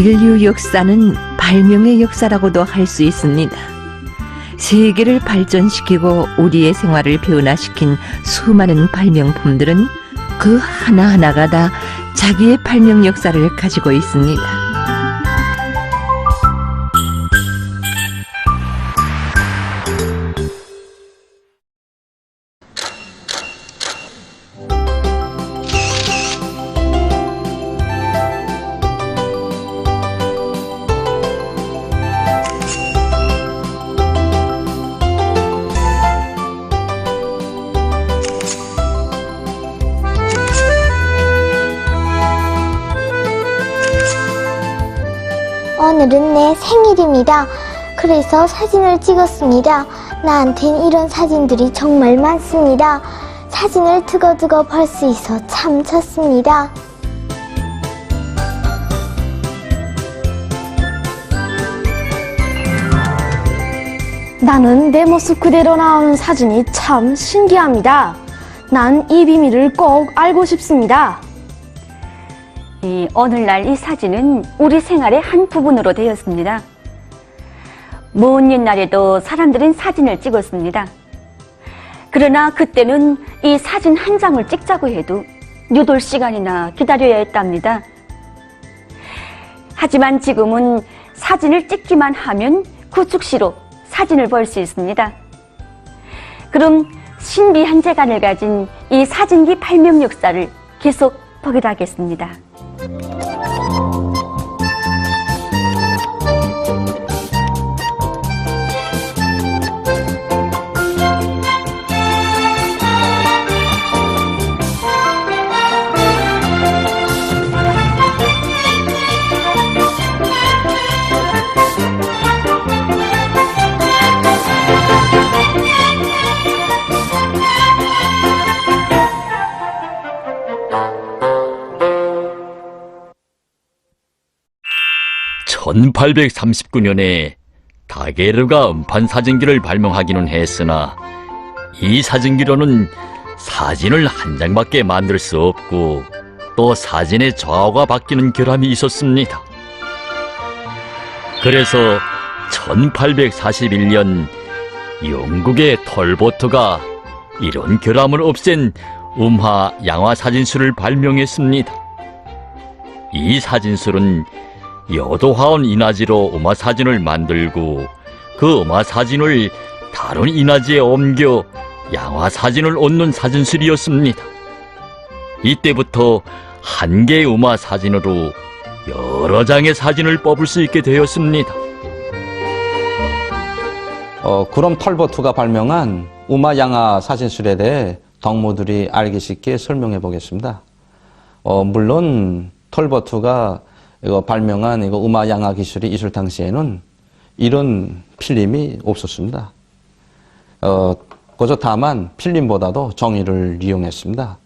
인류 역사는 발명의 역사라고도 할 수 있습니다. 세계를 발전시키고 우리의 생활을 변화시킨 수많은 발명품들은 그 하나하나가 다 자기의 발명 역사를 가지고 있습니다. 오늘은 내 생일입니다. 그래서 사진을 찍었습니다. 나한텐 이런 사진들이 정말 많습니다. 사진을 두고두고 볼 수 있어 참 좋습니다. 나는 내 모습 그대로 나오는 사진이 참 신기합니다. 난 이 비밀을 꼭 알고 싶습니다. 오늘날 이 사진은 우리 생활의 한 부분으로 되었습니다. 먼 옛날에도 사람들은 사진을 찍었습니다. 그러나 그때는 이 사진 한 장을 찍자고 해도 8시간이나 기다려야 했답니다. 하지만 지금은 사진을 찍기만 하면 구축시로 사진을 볼 수 있습니다. 그럼 신비한 재간을 가진 이 사진기 발명 역사를 계속 보기로 하겠습니다. (1839년에) 다게르가 음판 사진기를 발명하기는 했으나 이 사진기로는 사진을 한 장밖에 만들 수 없고 또 사진의 좌우가 바뀌는 결함이 있었습니다. 그래서 1841년 영국의 톨보트가 이런 결함을 없앤 음화 양화 사진술을 발명했습니다. 이 사진술은 여도화원 인화지로 음화 사진을 만들고 그 음화 사진을 다른 인화지에 옮겨 양화 사진을 얻는 사진술이었습니다. 이때부터 한 개의 음화 사진으로 여러 장의 사진을 뽑을 수 있게 되었습니다. 그럼 톨보트가 발명한 음화 양화 사진술에 대해 덕모들이 알기 쉽게 설명해 보겠습니다. 물론 톨보트가 발명한 음화 양화 기술이 있을 당시에는 이런 필름이 없었습니다. 그저 다만 필름보다도 정의를 이용했습니다.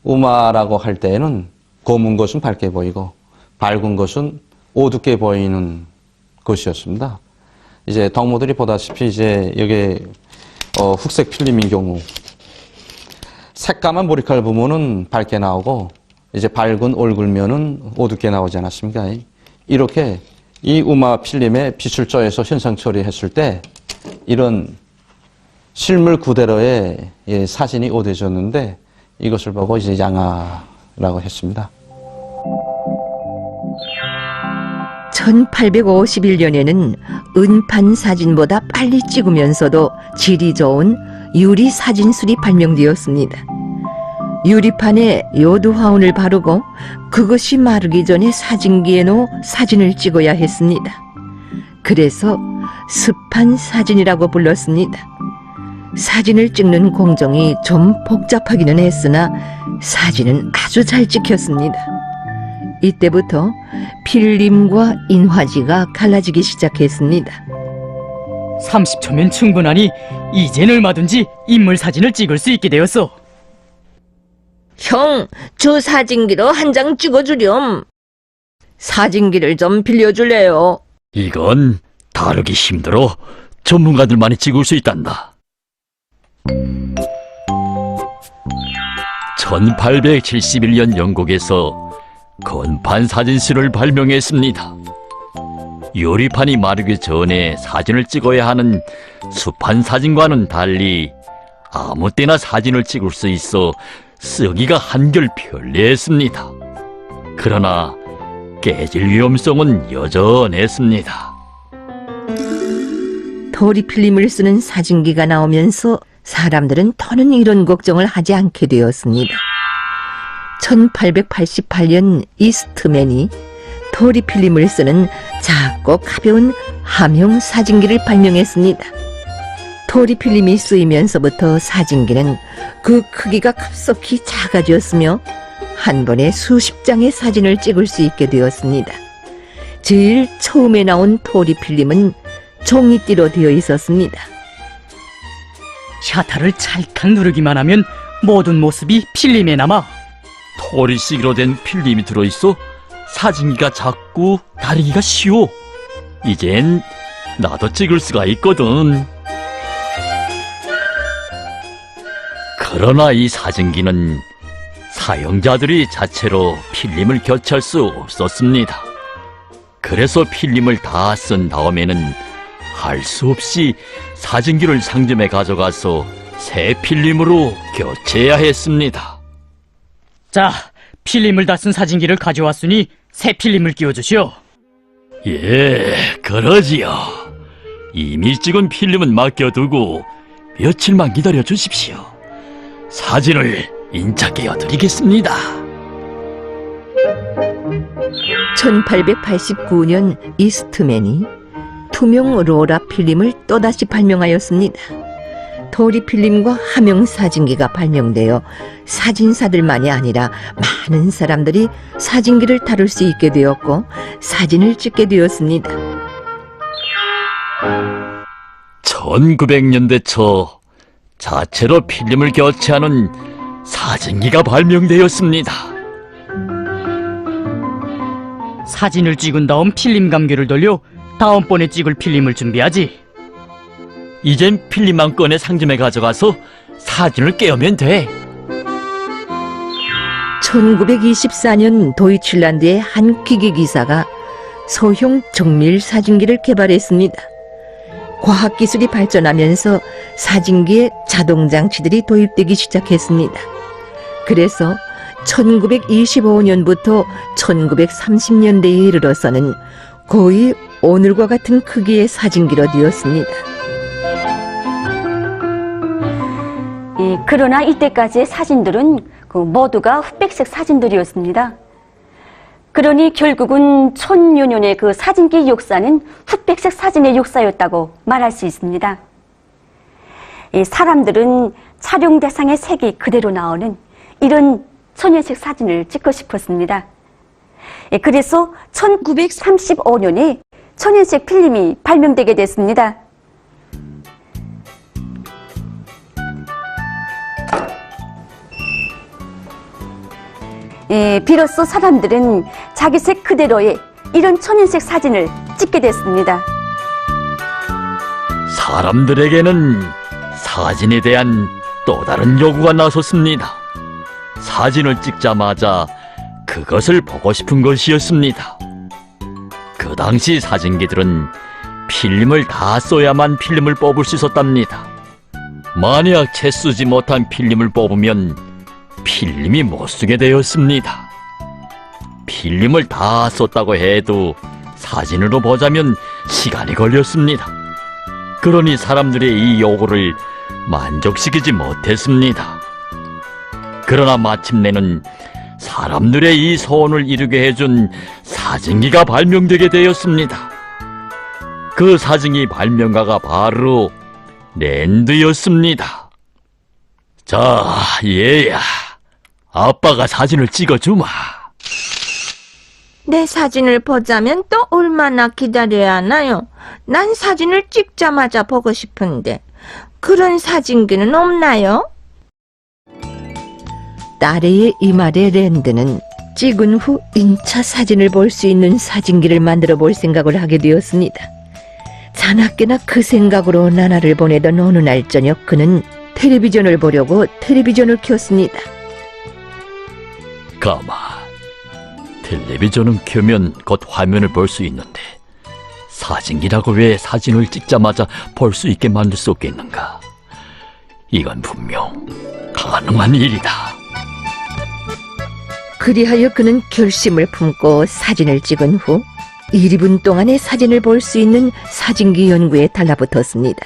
음화라고 할 때에는 검은 것은 밝게 보이고 밝은 것은 어둡게 보이는 것이었습니다. 이제 덕모들이 보다시피 이제 여기 흑색 필름인 경우 새까만 머리칼 부분은 밝게 나오고 이제 밝은 얼굴면은 어둡게 나오지 않았습니까? 이렇게 이 음화 필름에 빛을 쪼여서 현상 처리했을 때 이런 실물 그대로의 사진이 어두워졌는데 이것을 보고 이제 양화라고 했습니다. 1851년에는 은판 사진보다 빨리 찍으면서도 질이 좋은 유리 사진술이 발명되었습니다. 유리판에 요도화원을 바르고 그것이 마르기 전에 사진기에 넣어 사진을 찍어야 했습니다. 그래서 습한 사진이라고 불렀습니다. 사진을 찍는 공정이 좀 복잡하기는 했으나 사진은 아주 잘 찍혔습니다. 이때부터 필름과 인화지가 갈라지기 시작했습니다. 30초면 충분하니 이젠 얼마든지 인물 사진을 찍을 수 있게 되었어. 형, 저 사진기로 한 장 찍어주렴. 사진기를 좀 빌려줄래요? 이건 다루기 힘들어 전문가들만이 찍을 수 있단다. 1871년 영국에서 건판 사진술을 발명했습니다. 요리판이 마르기 전에 사진을 찍어야 하는 수판 사진과는 달리 아무 때나 사진을 찍을 수 있어 쓰기가 한결 편리했습니다. 그러나 깨질 위험성은 여전했습니다. 도리 필름을 쓰는 사진기가 나오면서 사람들은 더는 이런 걱정을 하지 않게 되었습니다. 1888년 이스트맨이 도리 필름을 쓰는 작고 가벼운 함형 사진기를 발명했습니다. 도리 필름이 쓰이면서부터 사진기는 그 크기가 급속히 작아졌으며 한 번에 수십 장의 사진을 찍을 수 있게 되었습니다. 제일 처음에 나온 도리 필름은 종이띠로 되어 있었습니다. 샤터를 찰칵 누르기만 하면 모든 모습이 필름에 남아. 토리식으로 된 필름이 들어있어 사진기가 작고 다루기가 쉬워. 이젠 나도 찍을 수가 있거든. 그러나 이 사진기는 사용자들이 자체로 필름을 교체할 수 없었습니다. 그래서 필름을 다 쓴 다음에는 할 수 없이 사진기를 상점에 가져가서 새 필름으로 교체해야 했습니다. 자, 필름을 다 쓴 사진기를 가져왔으니 새 필름을 끼워주시오. 예, 그러지요. 이미 찍은 필름은 맡겨두고 며칠만 기다려 주십시오. 사진을 인착해 드리겠습니다. 1889년 이스트맨이 투명 로라 필름을 또다시 발명하였습니다. 도리 필름과 함형 사진기가 발명되어 사진사들만이 아니라 많은 사람들이 사진기를 다룰 수 있게 되었고 사진을 찍게 되었습니다. 1900년대 초 자체로 필름을 교체하는 사진기가 발명되었습니다. 사진을 찍은 다음 필름 감개를 돌려 다음번에 찍을 필름을 준비하지. 이젠 필름만 꺼내 상점에 가져가서 사진을 꿰우면 돼. 1924년 도이칠란드의 한 기계기사가 소형 정밀 사진기를 개발했습니다. 과학기술이 발전하면서 사진기에 자동장치들이 도입되기 시작했습니다. 그래서 1925년부터 1930년대에 이르러서는 거의 오늘과 같은 크기의 사진기로 되었습니다. 그러나 이때까지의 사진들은 모두가 흑백색 사진들이었습니다. 그러니 결국은 천여 년의 그 사진기 역사는 흑백색 사진의 역사였다고 말할 수 있습니다. 이 사람들은 촬영 대상의 색이 그대로 나오는 이런 천연색 사진을 찍고 싶었습니다. 그래서 1935년에 천연색 필름이 발명되게 됐습니다. 비로소 사람들은 자기 색 그대로의 이런 천연색 사진을 찍게 됐습니다. 사람들에게는 사진에 대한 또 다른 요구가 나섰습니다. 사진을 찍자마자 그것을 보고 싶은 것이었습니다. 그 당시 사진기들은 필름을 다 써야만 필름을 뽑을 수 있었답니다. 만약 채 쓰지 못한 필름을 뽑으면 필름이 못 쓰게 되었습니다. 필름을 다 썼다고 해도 사진으로 보자면 시간이 걸렸습니다. 그러니 사람들의 이 요구를 만족시키지 못했습니다. 그러나 마침내는 사람들의 이 소원을 이루게 해준 사진기가 발명되게 되었습니다. 그 사진기 발명가가 바로 랜드였습니다. 자, 얘야, 아빠가 사진을 찍어주마. 내 사진을 보자면 또 얼마나 기다려야 하나요? 난 사진을 찍자마자 보고 싶은데 그런 사진기는 없나요? 딸의 이 말에 랜드는 찍은 후 인차 사진을 볼 수 있는 사진기를 만들어 볼 생각을 하게 되었습니다. 자나깨나 그 생각으로 나날을 보내던 어느 날 저녁 그는 텔레비전을 보려고 텔레비전을 켰습니다. 가만, 텔레비전은 켜면 곧 화면을 볼 수 있는데 사진기라고 왜 사진을 찍자마자 볼 수 있게 만들 수 없겠는가? 이건 분명 가능한 일이다. 그리하여 그는 결심을 품고 사진을 찍은 후 1분 동안의 사진을 볼 수 있는 사진기 연구에 달라붙었습니다.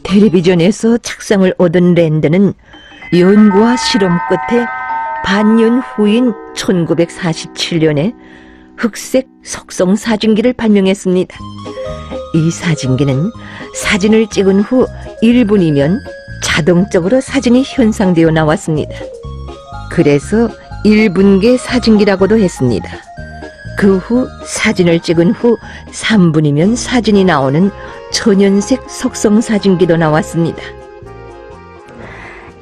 텔레비전에서 착상을 얻은 랜드는 연구와 실험 끝에 반년 후인 1947년에 흑색 속성 사진기를 발명했습니다. 이 사진기는 사진을 찍은 후 1분이면 자동적으로 사진이 현상되어 나왔습니다. 그래서 1분계 사진기라고도 했습니다. 그 후 사진을 찍은 후 3분이면 사진이 나오는 천연색 속성 사진기도 나왔습니다.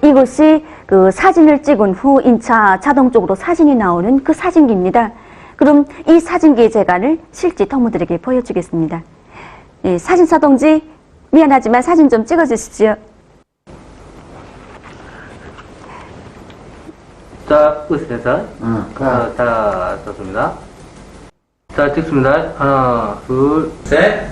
이것이 그 사진을 찍은 후 인차 자동적으로 사진이 나오는 그 사진기입니다. 그럼 이 사진기의 재간을 실제 터무들에게 보여주겠습니다. 예, 사진사 동지, 미안하지만 사진 좀 찍어주십시오. 자, 으세요. 자, 좋습니다. 자, 찍습니다. 하나, 둘, 셋.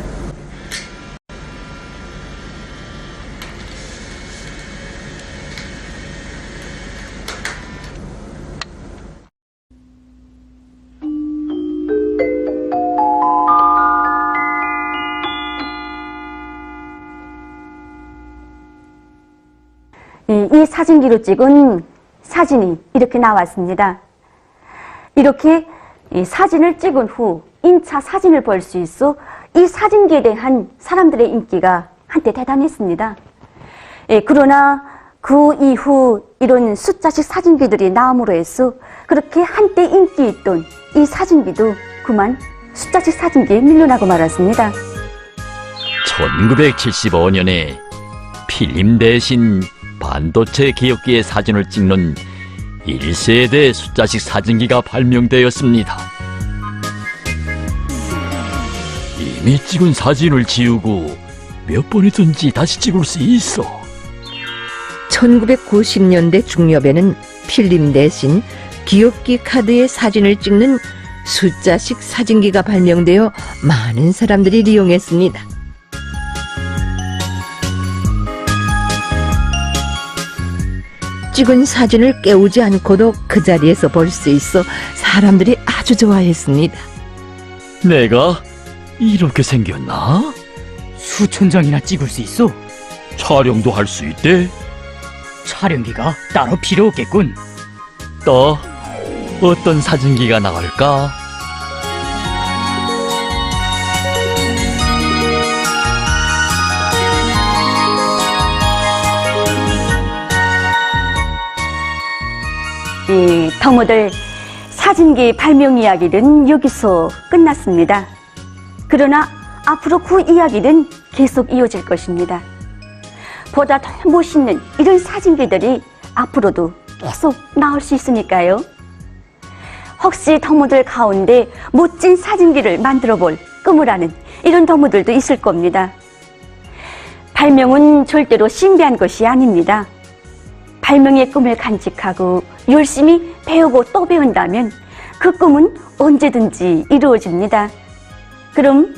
이 사진기로 찍은 사진이 이렇게 나왔습니다. 이렇게 이 사진을 찍은 후 인차 사진을 볼 수 있어 이 사진기에 대한 사람들의 인기가 한때 대단했습니다. 그러나 그 이후 이런 숫자식 사진기들이 나옴으로 해서 그렇게 한때 인기 있던 이 사진기도 그만 숫자식 사진기에 밀려나고 말았습니다. 1975년에 필름 대신 반도체 기억기의 사진을 찍는 1세대 숫자식 사진기가 발명되었습니다. 이미 찍은 사진을 지우고 몇 번이든지 다시 찍을 수 있어. 1990년대 중엽에는 필름 대신 기억기 카드에 사진을 찍는 숫자식 사진기가 발명되어 많은 사람들이 이용했습니다. 찍은 사진을 깨우지 않고도 그 자리에서 볼 수 있어 사람들이 아주 좋아했습니다. 내가 이렇게 생겼나? 수천 장이나 찍을 수 있어. 촬영도 할 수 있대? 촬영기가 따로 필요 없겠군. 또 어떤 사진기가 나올까? 이 터무들 사진기 발명 이야기는 여기서 끝났습니다. 그러나 앞으로 그 이야기는 계속 이어질 것입니다. 보다 더 멋있는 이런 사진기들이 앞으로도 계속 나올 수 있으니까요. 혹시 터무들 가운데 멋진 사진기를 만들어 볼 꿈을 하는 이런 터무들도 있을 겁니다. 발명은 절대로 신비한 것이 아닙니다. 발명의 꿈을 간직하고 열심히 배우고 또 배운다면 그 꿈은 언제든지 이루어집니다. 그럼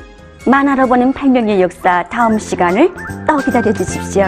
만화로 보는 발명의 역사 다음 시간을 또 기다려 주십시오.